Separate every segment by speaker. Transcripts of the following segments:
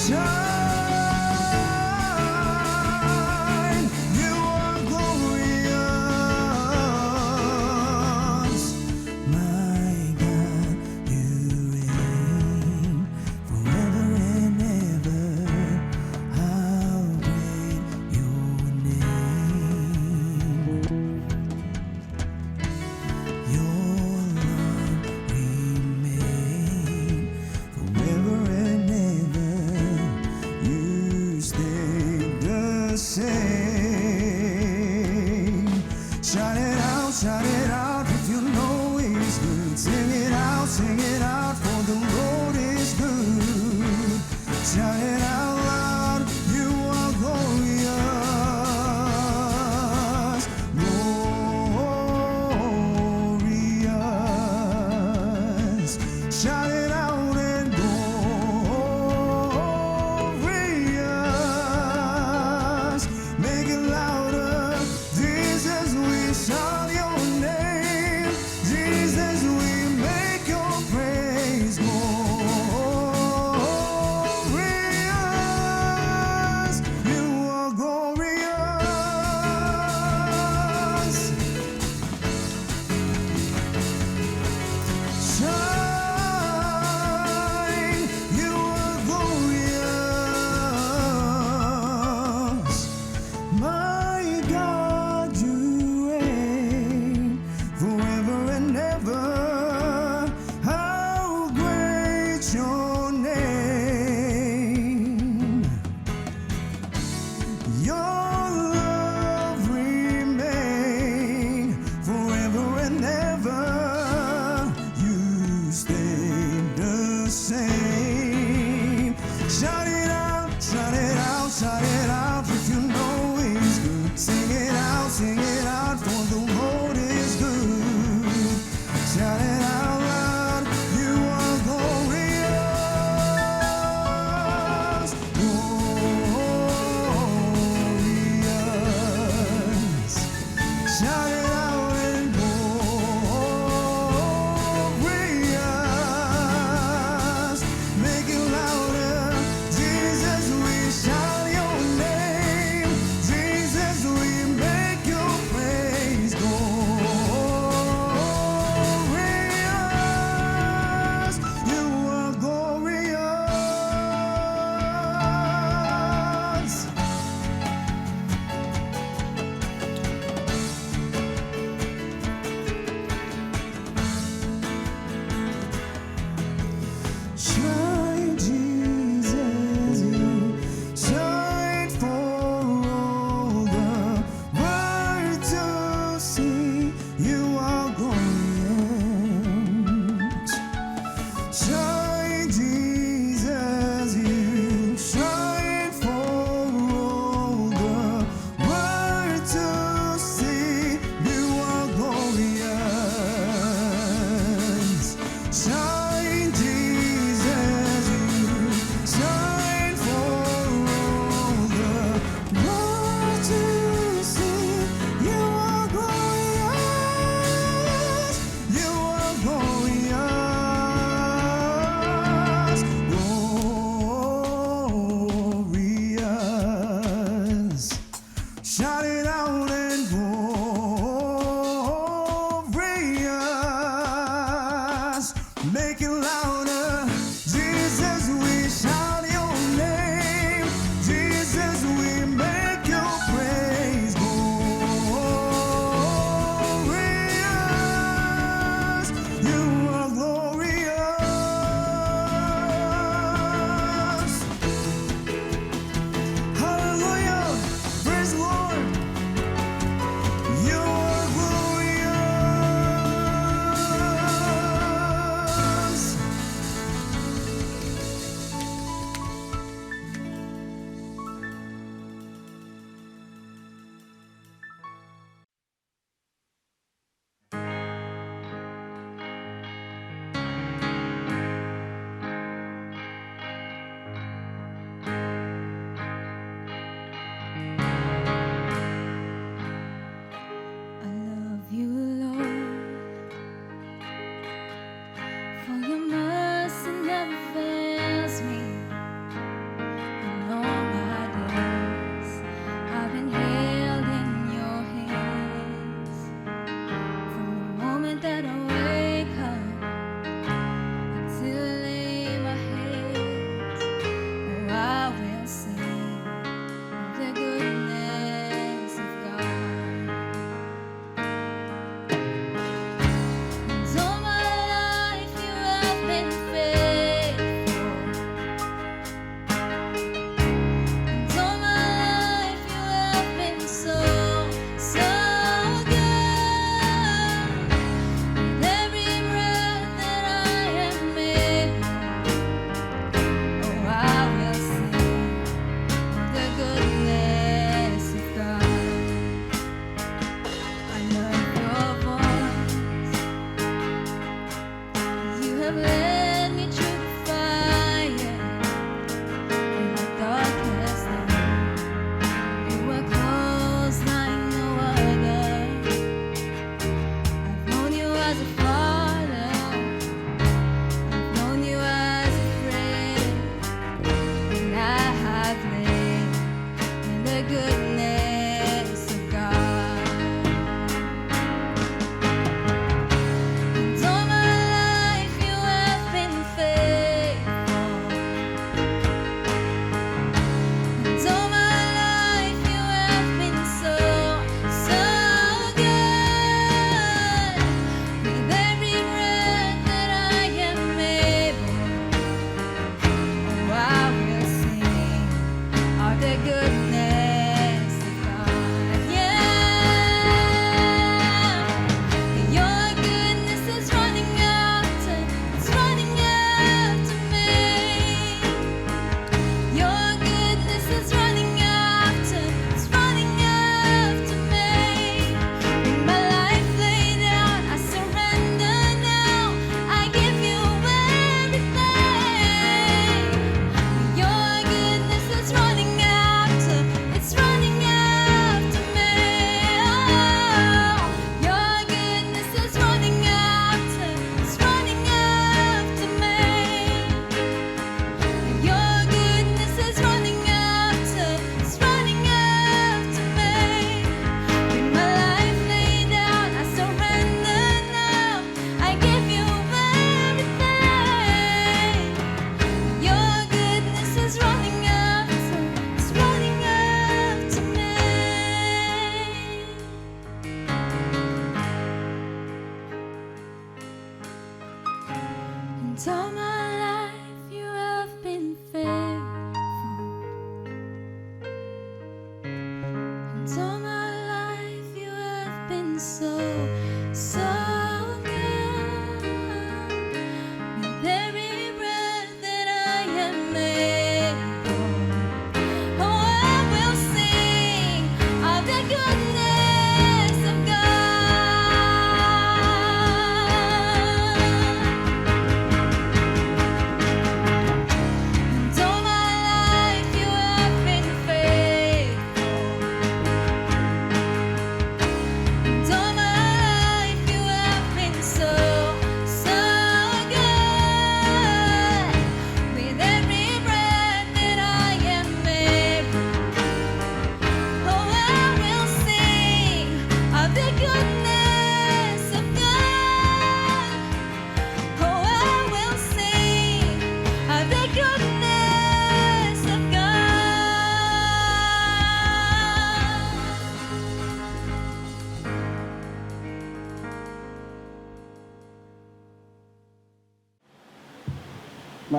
Speaker 1: Shine, you are glorious. My God, you reign forever and ever. How great your name. Your love remain forever and ever. You stay the same. Shout it out if you know He's good. Sing it out, for the Lord is good. Shout it out loud, you are glorious, glorious. Shout it out and glorious. Make it louder, Jesus, we shout your name. Jesus, we make your praise glorious. You are glorious. Shine, you are glorious. My God, you reign forever and ever. How great your name. Your love remain forever and ever. You stay the same. Shout it out, shout it out, shout it out if you know He's good. Sing it out, for the Lord is good. Shout it out loud, you are glorious, glorious. Shout it out and glorious.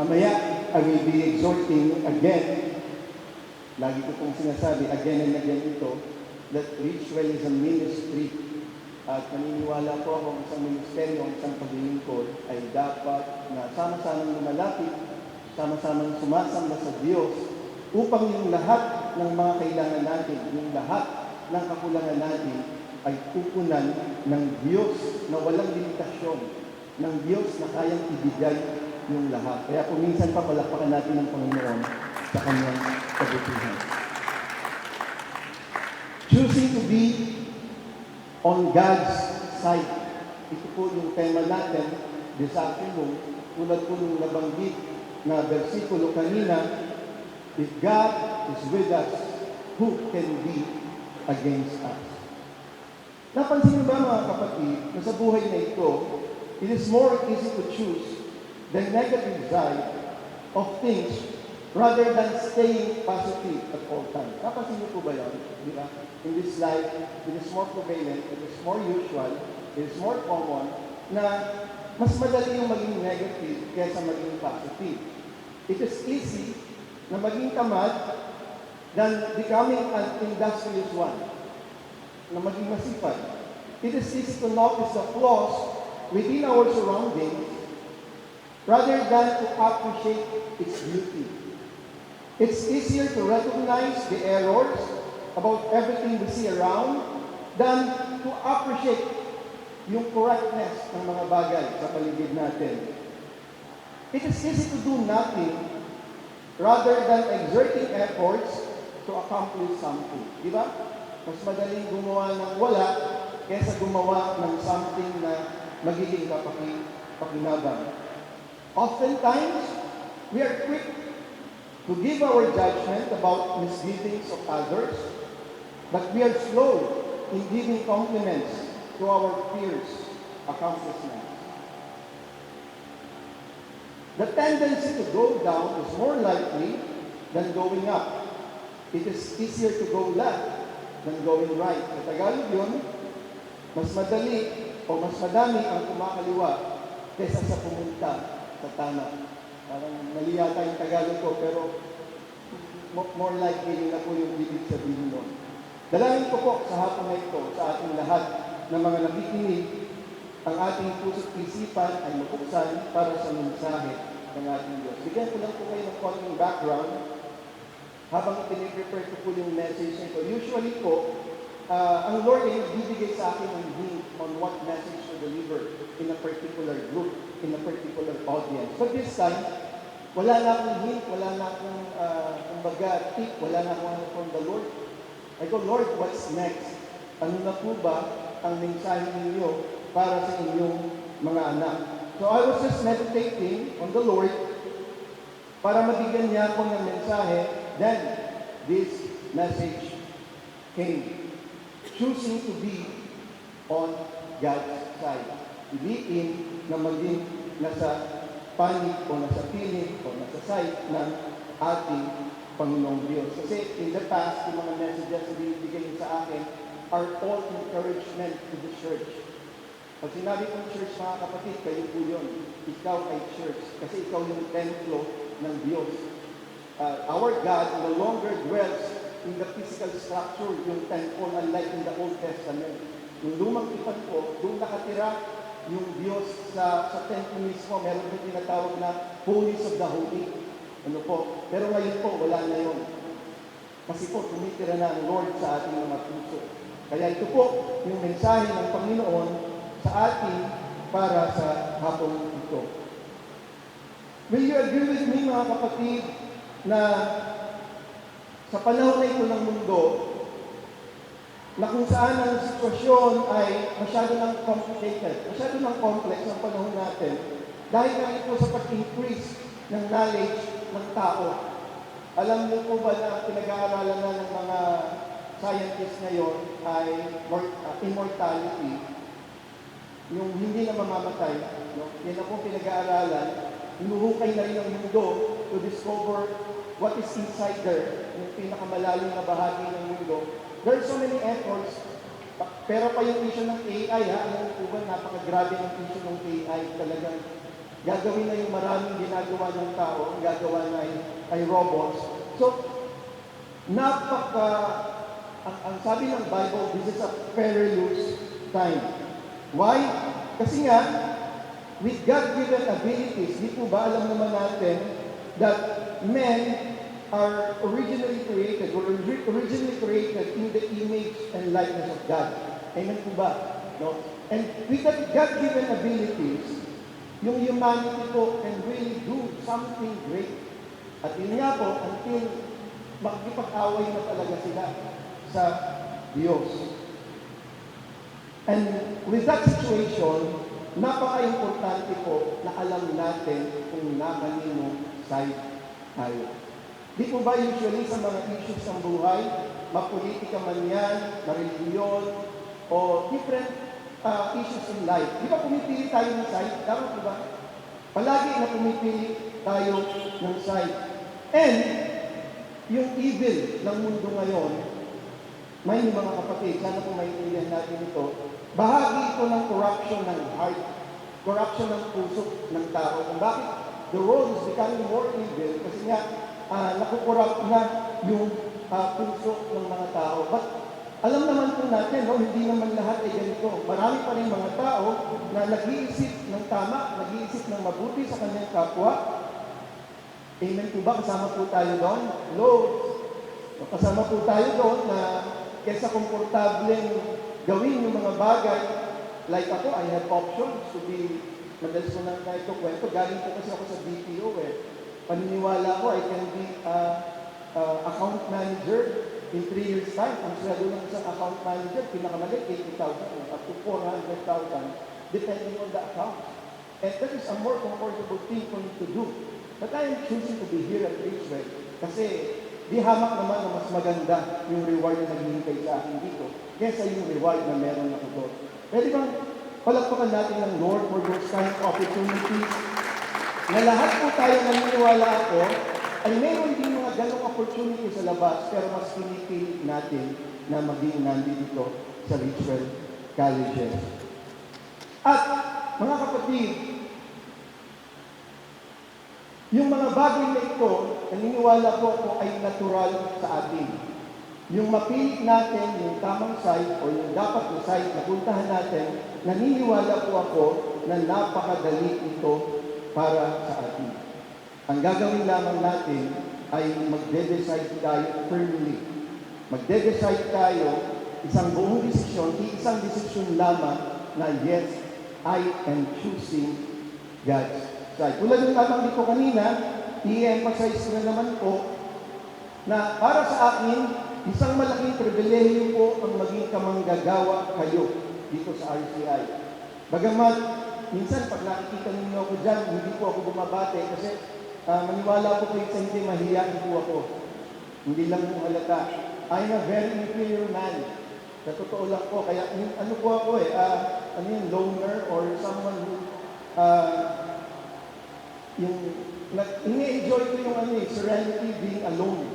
Speaker 2: Mamaya, I will be exhorting again, lagi ko pong sinasabi, again and again ito, that ritual is a ministry. At naniniwala po ako isang ministeryo, isang paglilingkod ay dapat na sama-samang lumalapit, sama-samang sumasamba sa Diyos upang yung lahat ng mga kailangan natin, yung lahat ng kakulangan natin ay pupunan ng Diyos na walang limitasyon, ng Diyos na kayang ibigay yung lahat. Kaya kung minsan pa palakpakan natin ng Panginoon sa kanyang kabutihan. Choosing to be on God's side. Ito po yung tema natin this afternoon. Tulad po nung nabanggit na versikulo kanina, if God is with us, who can be against us? Napansin niyo ba mga kapatid, na sa buhay na ito, it is more easy to choose the negative side of things rather than staying positive at all times. Napansin niyo po ba yun? Di ba? In this life, it is more prevalent, it is more usual, it is more common na mas madali yung maging negative kaysa maging positive. It is easy na maging tamad than becoming an industrious one, na maging masipag. It is easy to notice the flaws within our surroundings rather than to appreciate its beauty. It's easier to recognize the errors about everything we see around than to appreciate yung correctness ng mga bagay sa paligid natin. It is easy to do nothing rather than exerting efforts to accomplish something. Di ba? Mas madaling gumawa ng wala kaysa gumawa ng something na magiging kapakinabang. Oftentimes, we are quick to give our judgment about misdeeds of others, but we are slow in giving compliments to our peers' accomplishments. The tendency to go down is more likely than going up. It is easier to go left than going right. Sa Tagalog yun, mas madali o mas madami ang kumakaliwa kaysa sa pumunta sa tama. Parang mali yata yung Tagalog ko, pero more likely yun na po yung ibig sabihin mo. Dalangin ko po sa hapon na ito, sa ating lahat na mga nakikinig, ang ating puso't isipan ay mabuksan para sa mensahe ng ating Diyos. Bigyan ko lang po kayo ng konting background habang pinag-prepare ko po yung message nito. Usually po, ang Lord ay nagbibigay sa akin ng hint on what message to deliver in a particular group, in a particular audience. But this time, wala na akong hint, wala na akong kumbaga tip, wala na akong from the Lord. I go, Lord, what's next? Ano na po ba ang mensahe ninyo para sa inyong mga anak? So I was just meditating on the Lord para mabigyan niya ako ng mensahe. Then, this message came. Choosing to be on God's side. Iliin na maging nasa panig o nasa piling o nasa side ng ating Panginoong Diyos. Kasi in the past, yung mga messages na binibigay niyo sa akin are all encouragement to the church. Pag sinabi kong church, mga kapatid, kayo po yun. Ikaw ay church. Kasi ikaw yung templo ng Diyos. Our God no longer dwells in the physical structure, yung temple, unlike in the Old Testament. Yung lumang tipan po, doon nakatira yung Diyos sa temple mismo. Meron din tinatawag na holies of the holy. Ano po? Pero ngayon po, wala na yun. Kasi po, tumitira na ang Lord sa ating mga puso. Kaya ito po, yung mensahe ng Panginoon sa atin para sa hapon ito. Will you agree with me, mga kapatid, na sa panahon na ito ng mundo, na kung saan ang sitwasyon ay masyado ng complicated, masyado ng complex ang panahon natin, dahil nga ito sa pag-increase ng knowledge ng tao. Alam niyo po ba na pinag-aaralan na ng mga scientists ngayon ay immortality, yung hindi na mamamatay, no? Yan na po pinag-aaralan. Hinuhukay na rin ang mundo to discover what is inside there, yung pinakamalalim na bahagi ng mundo. There are so many efforts, pero pa yung issue ng AI, alam po ba, napakagrabe ng issue ng AI, talagang Gagawin na yung maraming ginagawa ng tao, ang gagawa na ay robots. So, ang sabi ng Bible, this is a perilous time. Why? Kasi nga, with God-given abilities, di po ba alam naman natin that men are originally created in the image and likeness of God. Amen po ba? No? And with that God-given abilities, yung humanity po can really do something great. At yun nga po, until makikipag-away na talaga sila sa Diyos. And with that situation, napaka-importante po na alam natin kung na kanino side tayo. Di po ba usually sa mga issues ng buhay, mapolitika man yan, mareligion, o different issues in life. Di ba pumipili tayo ng side? Tama po ba? Palagi na pumipili tayo ng side. And yung evil ng mundo ngayon, may mga kapatid, sana po maintindihan natin ito, bahagi ito ng corruption ng heart, corruption ng puso ng tao. Kung bakit the world is becoming more evil, kasi nga, nakukorrupt na yung puso ng mga tao. But alam naman po natin, no, hindi naman lahat ay ganito. Marami pa rin mga tao na nag-iisip ng tama, nag-iisip ng mabuti sa kanyang kapwa. Amen po ba? Kasama po tayo doon? Lord, kasama po tayo doon na kesa komportableng gawin yung mga bagay. Like ako, I have options to be, madalas ko na ito kwento, galing po kasi ako sa BPO Paniniwala ko, I can be account manager in 3 years time. Ang sweldo ng isang account manager, pinakamali, 80,000 up to 400,000, depending on the account. And that is a more comfortable thing for me to do. But I am choosing to be here at Richwell kasi di hamak naman na mas maganda yung reward na naghihintay sa akin dito kaysa yung reward na meron ako doon. Pwede bang palagpakan natin ng Lord for those kind of opportunities na lahat po tayo naniniwala ako ay meron din mga ganong opportunity sa labas pero mas pinipili natin na maging nandito sa Richwell Colleges. At mga kapatid, yung mga bagay na ito, naniniwala ko ako ay natural sa atin. Yung mapili natin yung tamang side o yung dapat na side na puntahan natin, naniniwala po ako na napakadali ito para sa atin. Ang gagawin lamang natin ay magde-decide tayo firmly. Magde-decide tayo, isang buong desisyon, isang desisyon lamang na yes, I am choosing God's side. Tulad yung nabanggit ko kanina, i-emphasize ko na naman po na para sa akin, isang malaking pribilehiyo po ang maging kamanggagawa kayo dito sa RCI. Bagamat, minsan pag nakikita ninyo ako dyan, hindi po ako bumabate kasi maniwala po kayo sa hindi mahiyain po ako. Hindi lang po halata. I'm a very inferior man. Sa totoo lang po. Kaya ano po ako loner or someone who ini-enjoy ko yung serenity being alone.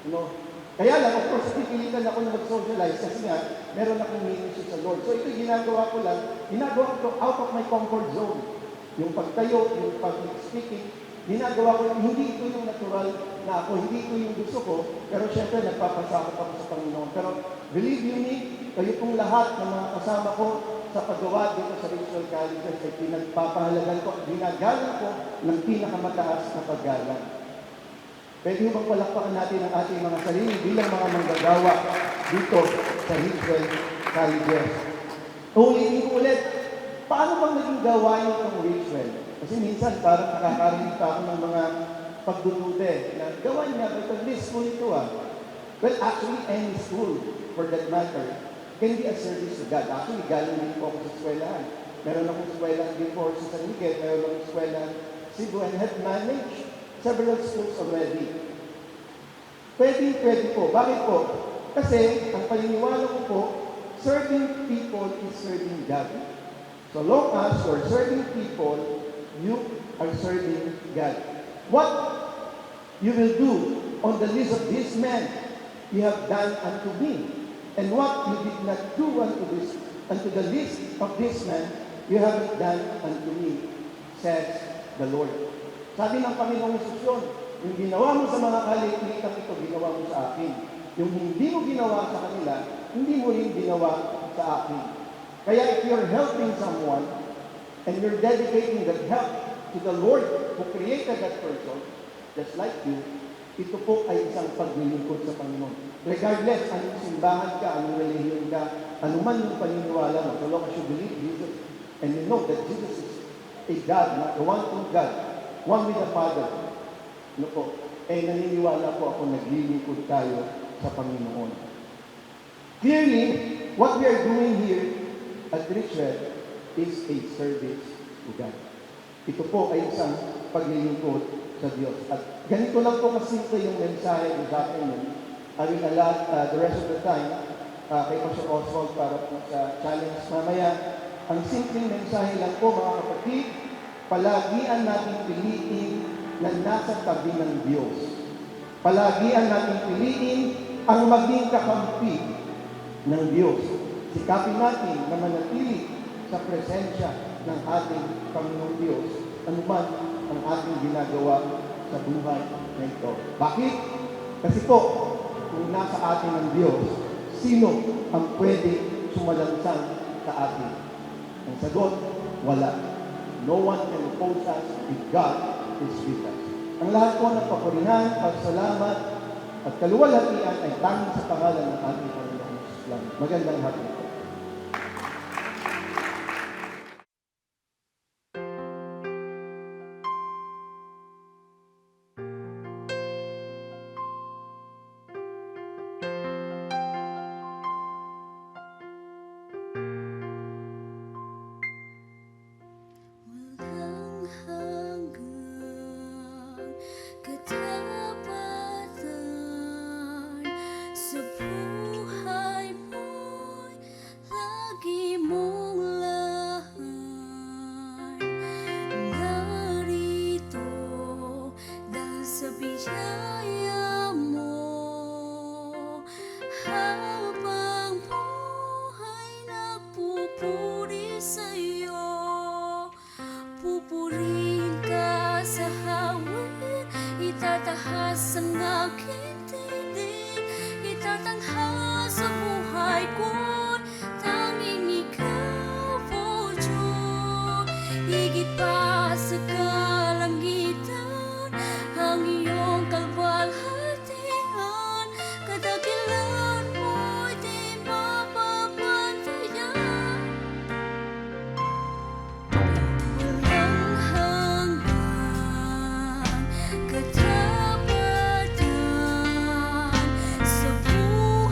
Speaker 2: You know? Kaya lang, of course, pipilitan ako na mag-socialize kasi nga, meron akong ministry sa Lord. So ito ginagawa ko to out of my comfort zone. Yung pagtayo, yung pag-speaking, ginagawa ko, hindi ito yung natural na ako, hindi ito yung gusto ko, pero syempre nagpapasakot ako sa Panginoon. Pero believe you me, kayo pong lahat ng mga kasama ko sa paggawa dito sa Richwell Colleges ay pinagpapahalagan ko at ginagalang ko ng pinakamataas na paggalang. Pwede bang palakpakan natin ang ating mga sarili bilang mga manggagawa dito sa Richwell Colleges. Ulitin ko ulit, paano bang naging gawain itong Richwell? Kasi minsan parang nakakarinig pa ako ng mga pagdudude na gawain nga, but this school ito Well, actually, any school for that matter can be a service to God. Actually, galing din po ako sa eskwelahan. Meron akong eskwelahan before sa San Miguel, meron akong eskwelahan Cebu, and had managed several schools already. Pwede po. Bakit po? Kasi, ang paniniwala ko po, serving people is serving God. So long as you're serving people, you are serving God. What you will do on the list of this man, you have done unto me. And what you did not do unto the list of this man, you haven't done unto me, says the Lord. Sabi ng Panginoong Hesus yun, yung ginawa mo sa mga kaliit-liitang ito, ginawa mo sa akin. Yung hindi mo ginawa sa kanila, hindi mo rin ginawa sa akin. Kaya if you're helping someone, and you're dedicating that help to the Lord who created that person, just like you, ito po ay isang paglilingkod sa Panginoon. Regardless, anong simbahan ka, anong religion ka, anuman yung paniniwala mo, so long as you believe Jesus, and you know that Jesus is a God, not the one true God, one with the Father, ano po, eh naniniwala po ako naglilingkod tayo sa Panginoon. Clearly, what we are doing here at Richwell is a service to God. Ito po ay isang paglilingkod sa Diyos. At ganito lang po kasimple yung mensahe ko sa akin yun. I will allow the rest of the time kay Pastor Oswald para po sa challenge mamaya. Ang simpleng mensahe lang po mga kapatid, palagian natin piliin na nasa tabi ng Diyos. Palagian natin piliin ang maging kakampi ng Diyos. Sikapin natin na manatili sa presensya ng ating Panginoong Diyos, anuman ang ating ginagawa sa buhay na ito. Bakit? Kasi po, kung nasa atin ang Diyos, sino ang pwede sumalansang sa atin? Ang sagot, wala. No one can oppose us if God is with us. Ang lahat po ng papurihan, pagsalamat, at kaluwalhatian ay tanging sa pangalan ng ating Panginoong Islam. Magandang hapon po.
Speaker 3: Walang hanggang katapatan sa buhay mo'y lagi mong lahan. Narito dahil sa biyaya mo, habang buhay nagpupuri sa'yo. Pupurihin ka sa hawin, itatahas ang aking tinig, itatanghal sa buhay ko'y tanging ikaw, O Diyos. Higit pa sa kalangitan, ang iyong kalwalhatian, kadakilan mo'y di mapapantayan. Walang hanggang katapatan sa buhay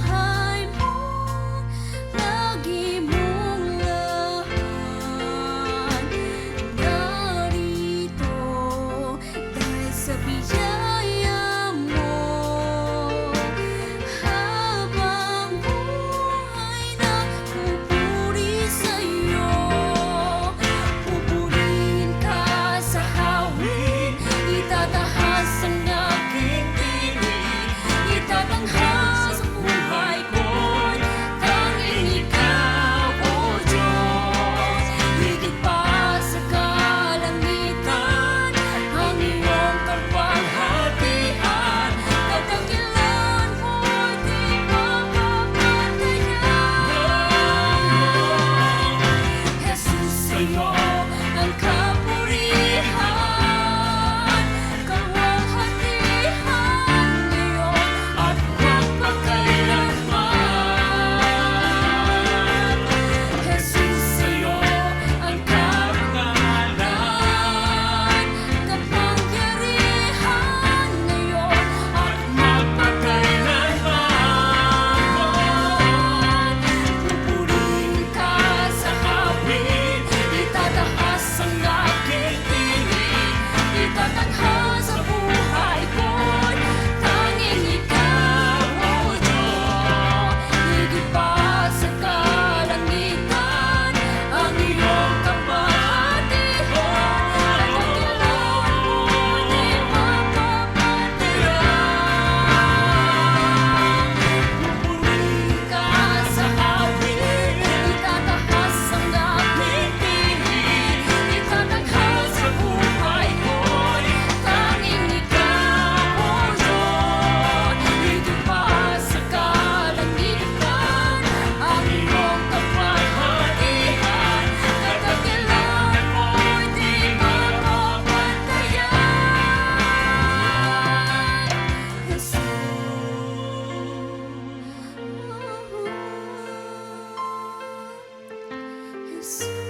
Speaker 3: puso